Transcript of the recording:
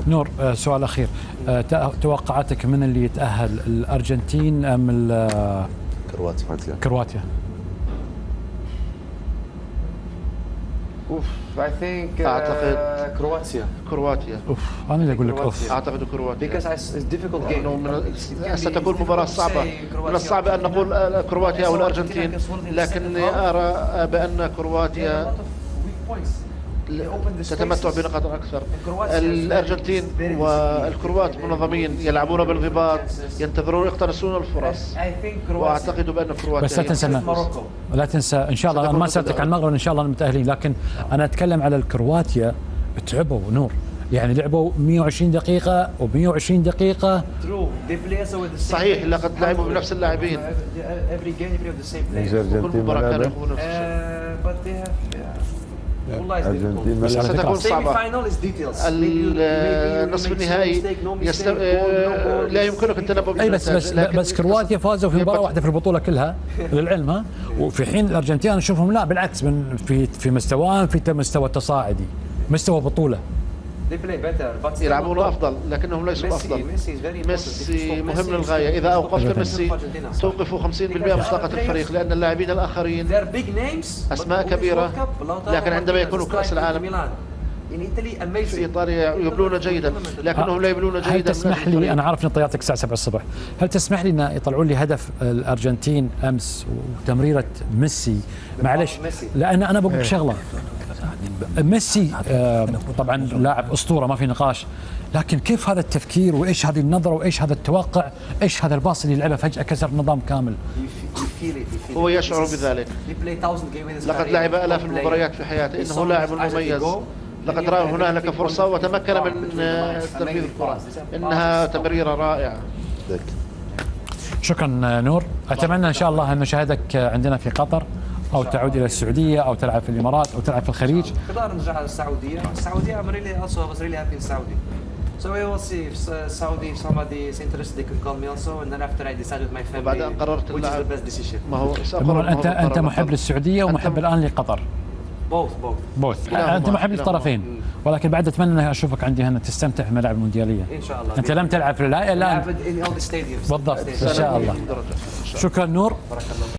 نور، سؤال أخير. توقعاتك من اللي يتأهل، الأرجنتين أم كرواتيا؟ اعتقد كرواتيا. انا اللي اقول لك اعتقد كرواتيا ستكون مباراة صعبة. من الصعب ان نقول كرواتيا او الارجنتين، لكني ارى بان كرواتيا تتمتع بنقاط اكثر. الارجنتين والكروات منظمين، يلعبون بالانضباط، ينتظرون يقتنصون الفرص، واعتقد بان كرواتيا. بس لا تنسى ان شاء الله، انا ما سالتك عن المغرب، ان شاء الله متاهلين، لكن انا اتكلم على الكرواتيا. تعبوا نور، يعني لعبوا 120 دقيقة و120 دقيقة. صحيح، لقد لعبوا بنفس اللاعبين. كل مباراة كانوا يلعبون نفس الشيء. والله ستكون صعبة. النصف النهائي لا يمكنك التنبؤ بالنتائج. بس كرواتيا فازوا في مباراة واحدة في البطولة كلها للعلم، ها. وفي حين الأرجنتين نشوفهم لا بالعكس، من في مستواهم، في مستوى تصاعدي، مستوى بطولة. يلعبون أفضل لكنهم ليسوا أفضل. ميسي مهم للغاية. إذا أوقفت ميسي توقف 50% من طاقة الفريق، لأن اللاعبين الآخرين أسماء كبيرة، لكن عندما يكونوا كأس العالم في إيطاليا يبلون جيدا، لكنهم لا يبلون جيدا. هل تسمح لي، أنا عارف أن طيارتك الساعة 7 الصبح، هل تسمح لي أن يطلعون لي هدف الأرجنتين أمس وتمريرة ميسي؟ معلش، لأن أنا بقول شغلة. ميسي طبعا لاعب أسطورة ما في نقاش، لكن كيف هذا التفكير، وإيش هذه النظرة، وإيش هذا التوقع، إيش هذا الباص اللي لعبه فجأة كسر نظام كامل؟ هو يشعر بذلك. لقد لعب آلاف المباريات في حياته، إنه لاعب مميز. لقد رأى هنالك فرصة وتمكن من تنفيذ الكرة. إنها تمريرة رائعة. شكرا نور، أتمنى إن شاء الله أن نشاهدك عندنا في قطر، أو تعود إلى السعودية، أو تلعب في الإمارات، أو تلعب في الخليج. نقدر نرجع للسعودية. I'm really happy in Saudi. So we will see if Saudi, if somebody is interested, they could call me also, and then after I decide with my family, بعد أن قررت which is the best decision. ما هو أنت محب للسعودية ومحب الآن لقطر. both. أنت محب للطرفين، ولكن بعد أتمنى أن أشوفك عندي هنا تستمتع في الملاعب المونديالية. إن شاء الله. أنت لم تلعب في الآن. بالضبط. إن شاء الله. شكرا نور. بارك الله.